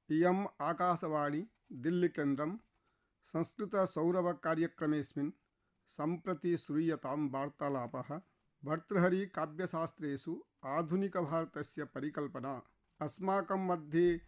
इयम् आकाशवाणी दिल्लीकेन्द्रं संस्कृतसौरभकार्यक्रमेऽस्मिन् सम्प्रति श्रूयतां वार्तालापः भर्तृहरिकाव्यशास्त्रेषु आधुनिकभारतस्य परिकल्पना। अस्माकं मध्ये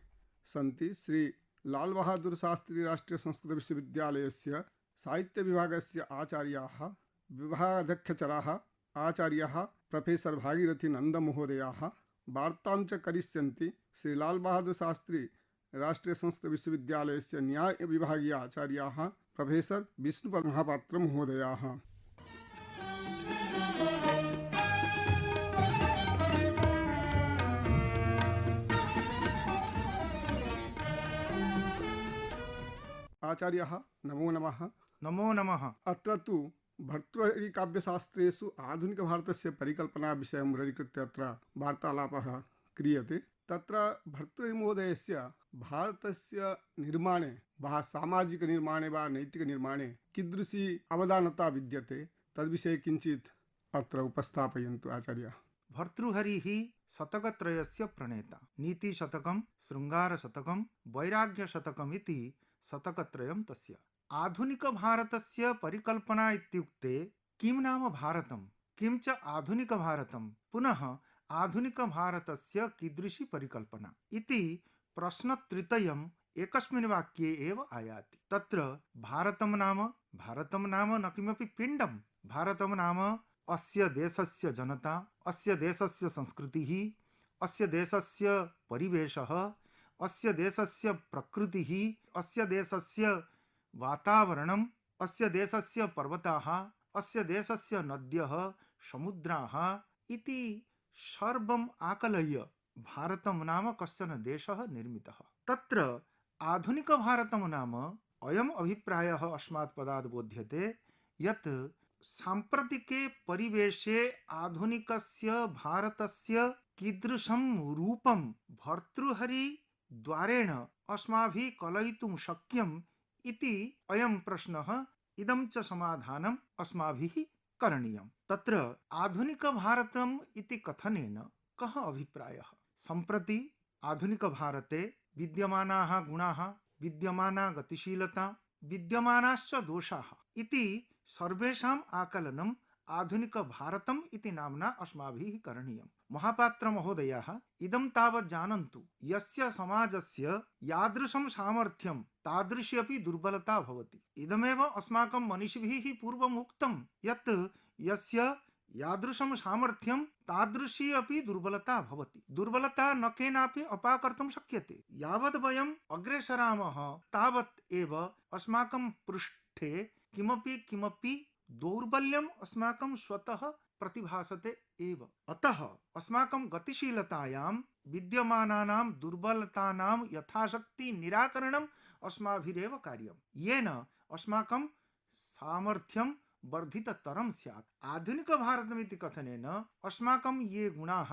सन्ति श्री लाल बहादुर शास्त्री राष्ट्रीय संस्कृत विश्वविद्यालयस्य साहित्यविभागस्य आचार्याः विभागाध्यक्षराः आचार्याः प्रोफेसर भागीरथी नन्दमहोदयाः वार्तां च करिष्यन्ति श्री लाल बहादुर शास्त्री राष्ट्रीय संस्कृत विश्वविद्यालयस्य न्याय विभागीय आचार्याः प्रोफेसर विष्णुपद महापात्र महोदयाः। आचार्याः नमो नमः। नमो नमः। अत्र तु भर्तृहरिकाव्यशास्त्रेषु आधुनिकभारतस्य परिकल्पना विषयम् उल्लिखित्य अत्र वार्तालापः क्रियते। तत्र भर्तृहरिमहोदयस्य भारतस्य निर्माणे वा सामाजिकनिर्माणे वा नैतिकनिर्माणे कीदृशी अवदानता विद्यते तद्विषये किञ्चित् अत्र उपस्थापयन्तु आचार्य। भर्तृहरिः शतकत्रयस्य प्रणेता। नीतिशतकं, शृङ्गारशतकं, वैराग्यशतकम् इति शतकत्रयं तस्य। आधुनिकभारतस्य परिकल्पना इत्युक्ते किं नाम भारतं, किं च आधुनिकभारतं, पुनः आधुनिकभारतस्य कीदृशी परिकल्पना इति प्रश्नत्रयम् एकस्मिन् वाक्ये एव आयाति। तत्र भारतं नाम न किमपि पिण्डं। भारतं नाम अस्य देशस्य जनता, अस्य देशस्य संस्कृतिः, अस्य देशस्य परिवेशः, अस्य देशस्य प्रकृतिः, अस्य देशस्य वातावरणम्, अस्य देशस्य पर्वताः, अस्य देशस्य नद्यः, समुद्राः इति सर्वम् आकलय्य भारतं नाम कश्चन देशः निर्मितः। तत्र आधुनिकभारतं नाम अयम् अभिप्रायः अस्मात् पदात् बोध्यते यत् साम्प्रतिके परिवेशे आधुनिकस्य भारतस्य कीदृशं रूपं भर्तृहरिद्वारेण अस्माभिः कलयितुं शक्यम् इति अयं प्रश्नः, इदं च समाधानम् अस्माभिः करणीयम्। तत्र आधुनिकभारतम् इति कथनेन कः अभिप्रायः? सम्प्रति आधुनिकभारते विद्यमानाः गुणाः, विद्यमाना गतिशीलता, विद्यमानाश्च दोषाः इति सर्वेषाम् आकलनम् आधुनिकभारतम् इति नाम्ना अस्माभिः करणीयम्। महापात्रमहोदयाः इदं तावत् जानन्तु, यस्य समाजस्य यादृशं सामर्थ्यं तादृशी अपि दुर्बलता भवति। इदमेव अस्माकं मनीषिभिः पूर्वम् उक्तं यत् यस्य यादृशं सामर्थ्यं तादृशी अपि दुर्बलता भवति। दुर्बलता न केनापि अपाकर्तुं शक्यते। यावत् वयम् अग्रे सरामः तावत् एव अस्माकं पृष्ठे किमपि दौर्बल्यम् अस्माकं स्वतः प्रतिभासते एव। अतः अस्माकं गतिशीलतायां विद्यमानानां दुर्बलतानां यथाशक्ति निराकरणम् अस्माभिरेव कार्यम्, येन अस्माकं सामर्थ्यं वर्धिततरं स्यात्। आधुनिकभारतमिति कथनेन अस्माकं ये गुणाः,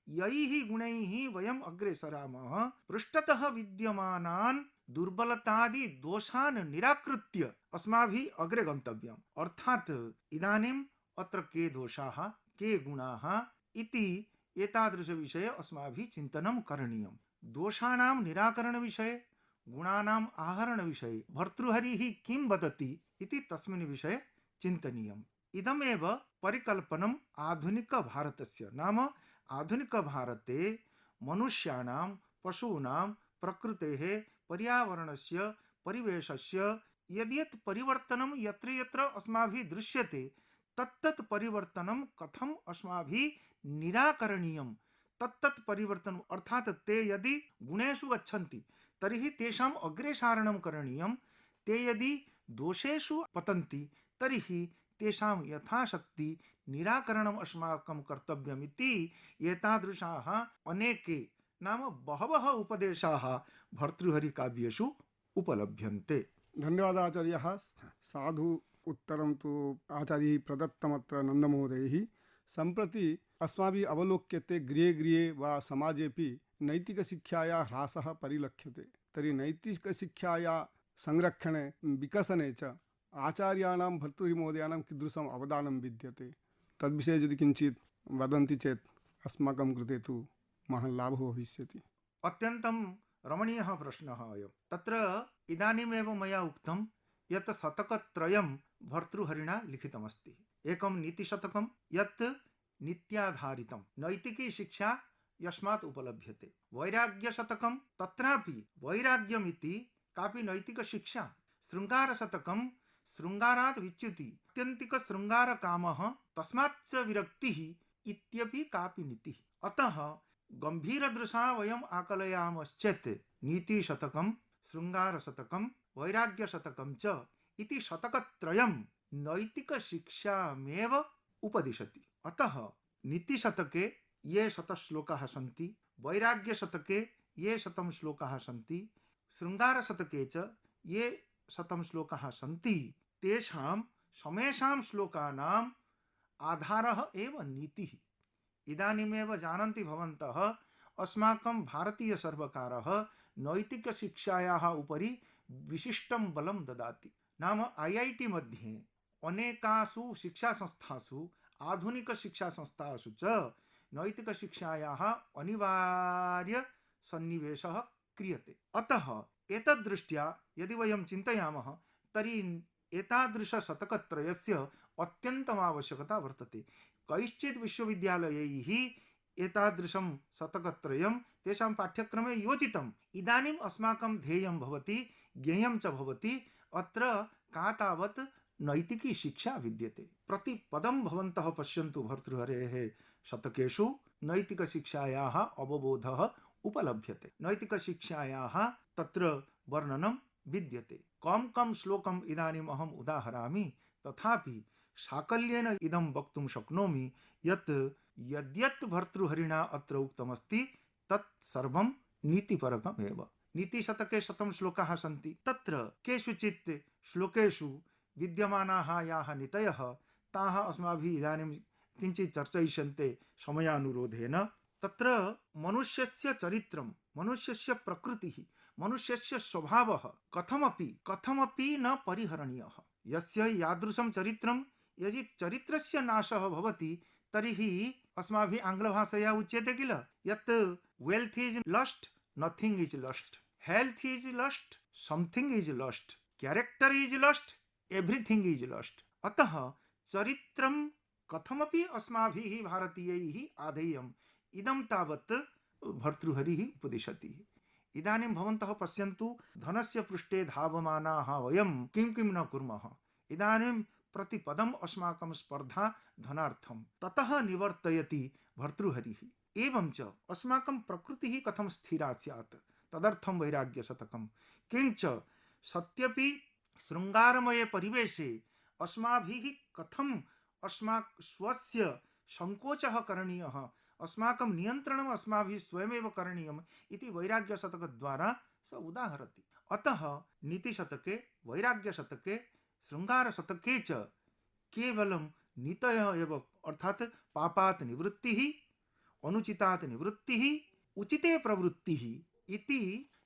यैः गुणैः वयम् अग्रे सरामः, पृष्ठतः विद्यमानान् दुर्बलतादि दोषान् निराकृत्य अस्माभिः अग्रे गन्तव्यम्। अर्थात् इदानीम् अत्र के दोषाः, के गुणाः इति एतादृशविषये अस्माभिः चिन्तनं करणीयम्। दोषाणां निराकरणविषये, गुणानाम् आहरणविषये भर्तृहरिः किं वदति इति तस्मिन् विषये चिन्तनीयम्। इदमेव परिकल्पनम् आधुनिकभारतस्य। नाम आधुनिकभारते मनुष्याणां, पशूनां, प्रकृतेः, पर्यावरणस्य, परिवेशस्य यद्यत् परिवर्तनं यत्र यत्र अस्माभिः दृश्यते तत्तत् परिवर्तनं कथम् अस्माभिः निराकरणीयं, तत्तत् परिवर्तनम् अर्थात् ते यदि गुणेषु गच्छन्ति तर्हि तेषाम् अग्रेसारणं करणीयं, ते यदि दोषेषु पतन्ति तर्हि तेषां यथाशक्ति निराकरणम् अस्माकं कर्तव्यमिति एतादृशाः अनेके नाम बहवः उपदेशाः भर्तृहरिकाव्येषु उपलभ्यन्ते। धन्यवादः आचार्यः। साधु उत्तरं तु आचार्यैः प्रदत्तमत्र नन्दमहोदयैः। सम्प्रति अस्माभिः अवलोक्यते गृहे गृहे वा समाजेपि नैतिकशिक्षायाः ह्रासः परिलक्ष्यते। तर्हि नैतिकशिक्षायाः संरक्षणे विकसने च आचार्याणां भर्तृहरिमहोदयानां कीदृशम् अवदानं विद्यते तद्विषये यदि किञ्चित् वदन्ति चेत् अस्माकं कृते तु महान् लाभो भविष्यति। अत्यन्तं रमणीयः प्रश्नः अयं। तत्र इदानीमेव मया उक्तं यत् शतकत्रयं भर्तृहरिणा लिखितमस्ति। एकं नीतिशतकं यत् नीत्याधारितं, नैतिकी शिक्षा यस्मात् उपलभ्यते। वैराग्यशतकं, तत्रापि वैराग्यमिति कापि नैतिकशिक्षा। शृङ्गारशतकं, शृङ्गारात् विच्युति, आत्यन्तिक शृङ्गारकामः, तस्माच्च विरक्तिः इत्यपि कापि नीतिः। अतः गम्भीरदृशा वयम् आकलयामश्चेत् नीतिशतकं, शृङ्गारशतकं, वैराग्यशतकं च इति शतकत्रयं नैतिकशिक्षामेव उपदिशति। अतः नीतिशतके ये शतश्लोकाः सन्ति, वैराग्यशतके ये शतं श्लोकाः सन्ति, शृङ्गारशतके च ये शतं श्लोकाः सन्ति, तेषां समेषां श्लोकानाम् आधारः एव नीतिः। इदानीमेव जानन्ति भवन्तः, अस्माकं भारतीयसर्वकारः नैतिकशिक्षायाः उपरि विशिष्टं बलं ददाति। नाम IIT मध्ये अनेकासु शिक्षासंस्थासु, आधुनिकशिक्षासंस्थासु च नैतिकशिक्षायाः अनिवार्यसन्निवेशः क्रियते। अतः एतद्दृष्ट्या यदि वयं चिन्तयामः तर्हि एतादृशशतकत्रयस्य अत्यन्तम् आवश्यकता वर्तते। कैश्चित् विश्वविद्यालयैः एतादृशं शतकत्रयं तेषां पाठ्यक्रमे योजितम्। इदानीम् अस्माकं ध्येयं भवति, ज्ञेयं च भवति, अत्र का तावत् नैतिकी शिक्षा विद्यते। प्रतिपदं भवन्तः पश्यन्तु, भर्तृहरेः शतकेषु नैतिकशिक्षायाः अवबोधः उपलभ्यते। नैतिकशिक्षायाः तत्र वर्णनं विद्यते। कं श्लोकम् इदानीम् अहम् उदाहरामि, तथापि साकल्येन इदं वक्तुं शक्नोमि यत् यद्यत् भर्तृहरिणा अत्र उक्तमस्ति तत् सर्वं नीतिपरकमेव। नीतिशतके 100 श्लोकाः सन्ति। तत्र केषुचित् श्लोकेषु विद्यमानाः याः नीतयः ताः अस्माभिः इदानीं किञ्चित् चर्चयिष्यन्ते समयानुरोधेन। तत्र मनुष्यस्य चरित्रं, मनुष्यस्य प्रकृतिः, मनुष्यस्य स्वभावः कथमपि न परिहरणीयः। यस्य यादृशं चरित्रं, यदि चरित्रस्य नाशः भवति तर्हि अस्माभिः आङ्ग्लभाषया उच्यते किल यत् wealth is lost, nothing is lost, health is lost, something is lost, character is lost, everything is lost. अतः चरित्रं कथमपि अस्माभिः भारतीयैः आधेयम्, इदं तावत् भर्तृहरिः उपदिशति। इदानीं भवन्तः पश्यन्तु, धनस्य पृष्ठे धावमानाः वयं किं किं न कुर्मः। इदानीं प्रतिपदम् अस्माकं स्पर्धा धनार्थं, ततः निवर्तयति भर्तृहरिः। एवं च अस्माकं प्रकृतिः कथं स्थिरा स्यात्, तदर्थं वैराग्यशतकं। किञ्च सत्यपि शृङ्गारमये परिवेशे अस्माभिः कथं स्वस्य संकोचः करणीयः, अस्माकं नियन्त्रणम् अस्माभिः स्वयमेव करणीयम् इति वैराग्यशतकद्वारा स उदाहरति। अतः नीतिशतके, वैराग्यशतके, शृङ्गारशतके च केवलं नीतयः एव, अर्थात् पापात् निवृत्तिः, अनुचितात् निवृत्तिः, उचिते प्रवृत्तिः इति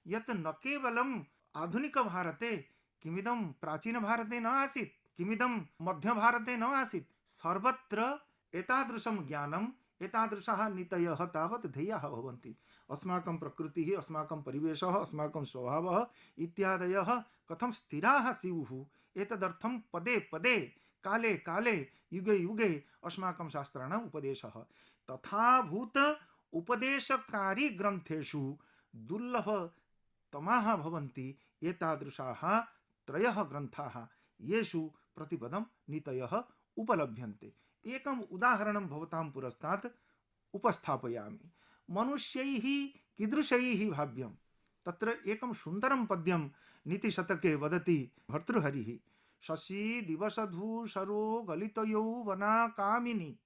यत् न केवलम् आधुनिकभारते, किमिदं प्राचीनभारते न आसीत्, किमिदं मध्यभारते न आसीत्, सर्वत्र एतादृशं ज्ञानम्, एतादृशाः नीतयः तावत् ध्येयाः भवन्ति। अस्माकं प्रकृतिः, अस्माकं परिवेशः, अस्माकं स्वभावः इत्यादयः कथं स्थिराः स्युः, एतदर्थं पदे पदे, काले काले, युगे युगे अस्माकं शास्त्राणाम् उपदेशः। तथाभूत उपदेशकारी ग्रन्थेषु दुर्लभतमाः भवन्ति एतादृशाः त्रयः ग्रन्थाः, येषु प्रतिपदं नीतयः उपलभ्यन्ते। एकम् उदाहरणं भवतां पुरस्तात् उपस्थापयामि। मनुष्यैः कीदृशैः भाव्यं, तत्र एकं सुन्दरं पद्यं नीतिशतके वदति भर्तृहरिः। शशि दिवसधूसरो गलितयो वना कामिनी,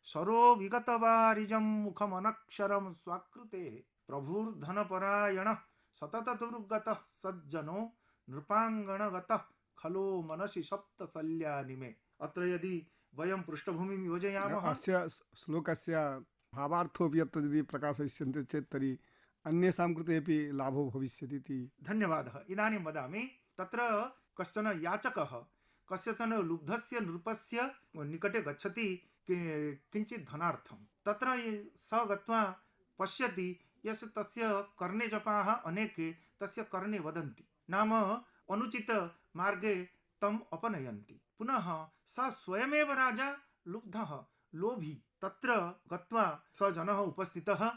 सरो विगतवारिजं मुखमनक्षरं स्वाकृतेः, प्रभुर्धनपरायणः सततदुर्गतः सज्जनो, नृपाङ्गणगतः खलो मनसि सप्तशल्यानिमे। अत्र यदि वयं पृष्ठभूमिं योजयामः, अस्य श्लोकस्य भावार्थोऽपि अत्र यदि प्रकाशयिष्यन्ते चेत् तर्हि अन्येषां कृते अपि लाभो भविष्यति इति। धन्यवादः। इदानीं वदामि, तत्र कश्चन याचकः कस्यचन लुब्धस्य नृपस्य निकटे गच्छति किञ्चित् धनार्थं। तत्र स गत्वा पश्यति यस् तस्य कर्णे जपाः अनेके तस्य कर्णे वदन्ति, नाम अनुचित मार्गे तम अपनयन्ति। पुनः स स्वयमेव राजा लुब्धः लोभी तत्र गत्वा स जनः उपस्थितः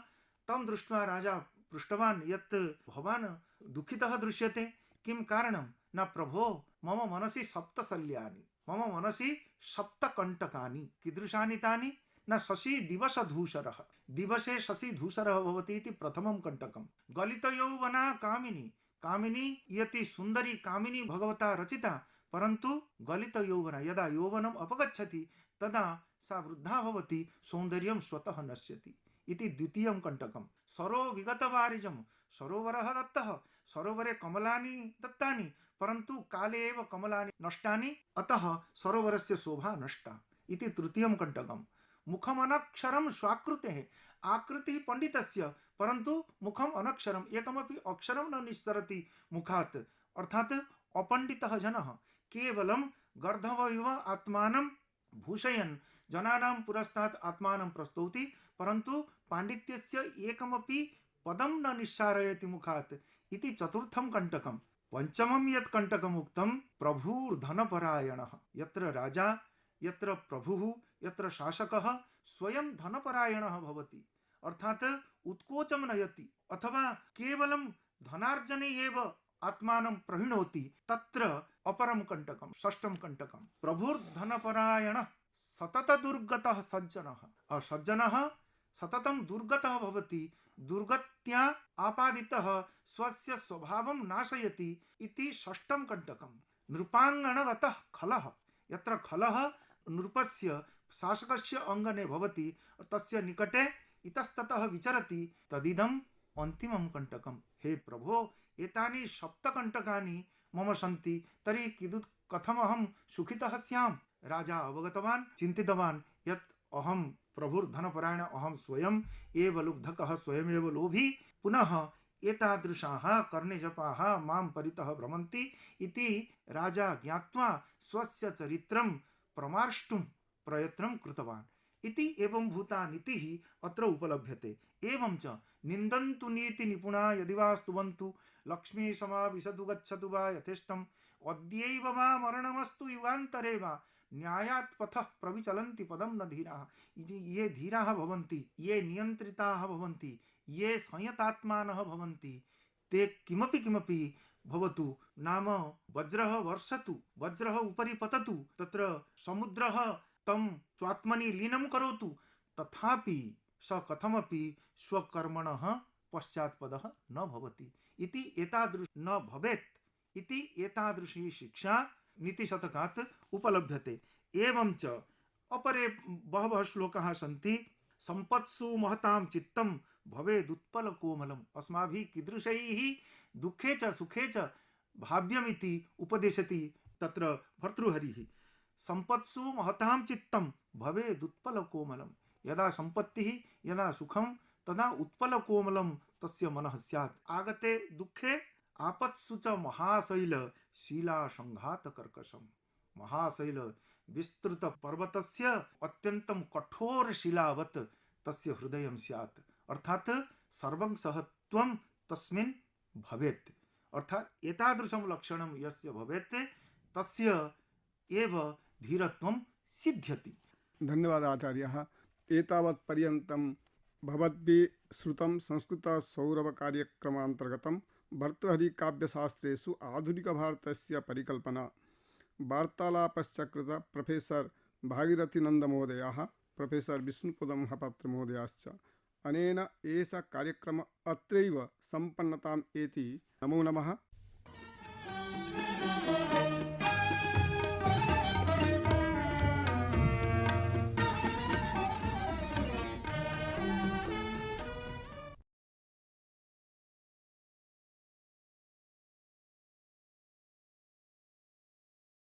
तं दृष्ट्वा राजा पृष्टवान् यत् भवान् दुःखितः दृश्यते, किं कारणं? न प्रभो, मम मनसि सप्तशल्यानि, मम मनसि सप्तकण्टकानि। कीदृशानि तानि? न शशि दिवस धूसरः, दिवसे शशि धूसरः भवति इति प्रथमं कण्टकं। गलित यौवना कामिनी, कामिनी इयति सुन्दरी कामिनी भगवता रचिता, परन्तु गलित यौवना, यदा यौवनम् अपगच्छति तदा सा वृद्धा भवति, सौन्दर्यं स्वतः नश्यति इति द्वितीयं कण्टकं। सरो विगतवारिजं, सरोवरः दत्तः, सरोवरे कमलानि दत्तानि, परन्तु काले एव कमलानि नष्टानि, अतः सरोवरस्य शोभा नष्टा इति तृतीयं कण्टकं। मुखमनक्षरं स्वाकृतेः, आकृतिः पण्डितस्य परन्तु मुखम् अनक्षरम्, एकमपि अक्षरं न निस्सरति मुखात्, अर्थात् अपण्डितः जनः केवलं गर्दभमिव आत्मानं भूषयन् जनानां पुरस्तात् आत्मानं प्रस्तौति, परन्तु पाण्डित्यस्य एकमपि पदं न निस्सारयति मुखात् इति चतुर्थं कण्टकं। पञ्चमं यत् कण्टकम् उक्तं, प्रभुर्धनपरायणः, यत्र राजा, यत्र प्रभुः, यत्र शासकः स्वयं धनपरायणः भवति, अर्थात् उत्कोचं नयति अथवा केवलं धनार्जने एव आत्मानं प्रहिणोति, तत्र अपरं कण्टकं, षष्ठं कण्टकं। प्रभुर्धनपरायणः सतत दुर्गतः सज्जनः, सज्जनः सततं दुर्गतः भवति, दुर्गत्या आपादितः स्वस्य स्वभावं नाशयति इति षष्ठं कण्टकं। नृपाङ्गणगतः खलः, यत्र खलः नृपस्य शासकस्य अङ्गने भवति, तस्य निकटे इतस्ततः विचरति, तदिदम् अन्तिमं कण्टकं। हे प्रभो, एतानि सप्तकण्टकानि मम सन्ति, तर्हि कथमहं सुखितः स्याम्? राजा अवगतवान्, चिन्तितवान् यत् अहं प्रभुर्धनपरायण, अहं स्वयम् एव लुब्धकः, स्वयमेव लोभी, पुनः एतादृशाः कर्णजपाः मां परितः भ्रमन्ति इति राजा ज्ञात्वा स्वस्य चरित्रं प्रमार्ष्टुं प्रयत्नं कृतवान् इति एवं भूता नीतिः अत्र उपलभ्यते। एवं च निन्दन्तु नीति निपुणा यदि वा स्तुवन्तु, लक्ष्मी समा विशतु गच्छतु वा यथेष्टम्, अद्यैव वा मरणमस्तु युगान्तरे वा, न्यायात् पथः प्रविचलन्ति पदं न धीराः। ये धीराः भवन्ति, ये नियन्त्रिताः भवन्ति, ये संयतात्मानः भवन्ति, ते किमपि किमपि भवतु, नाम वज्रः वर्षतु, वज्रः उपरि पततु, तत्र समुद्रः तं स्वात्मनि लीनं करोतु, तथापि स कथमपि स्वकर्मणः पश्चात्पदः न भवति इति एतादृश न भवेत् इति एतादृशी शिक्षा नीतिशतकात् उपलभ्यते। एवं च अपरे बहवः श्लोकाः सन्ति। सम्पत्सु महतां चित्तं भवेदुत्पलकोमलम्, अस्माभिः कीदृशैः दुःखे च सुखे च भाव्यमिति उपदिशति तत्र भर्तृहरिः। सम्पत्सु महतां चित्तं भवेदुत्पलकोमलं, यदा सम्पत्तिः, यदा सुखं, तदा उत्पलकोमलं तस्य मनः स्यात्। आगते दुःखे आपत्सु च महाशैल शीलासंघातकर्कशं, महाशैल विस्तृत पर्वतस्य अत्यन्तं कठोर शिलावत् तस्य हृदयं स्यात्, अर्थात् सर्वं सहत्वं तस्मिन् भवेत्, अर्थात् एतादृशं लक्षणं यस्य भवेत् तस्य एव धीरत्वं सिद्ध्यति। धन्यवाद आचार्यः। एतावत् पर्यन्तं भवद्भिः श्रुतं संस्कृत सौरभ कार्यक्रमान्तर्गतं भर्तृहरिकाव्यशास्त्रेषु आधुनिकभारतस्य परिकल्पना वार्तालापस्य कृत प्रोफेसर भागीरथीनन्दमहोदयः, प्रोफेसर विष्णुपदं महापात्रमहोदयाश्च। अनेन एष कार्यक्रम अत्रैव सम्पन्नताम् एति। नमो नमः।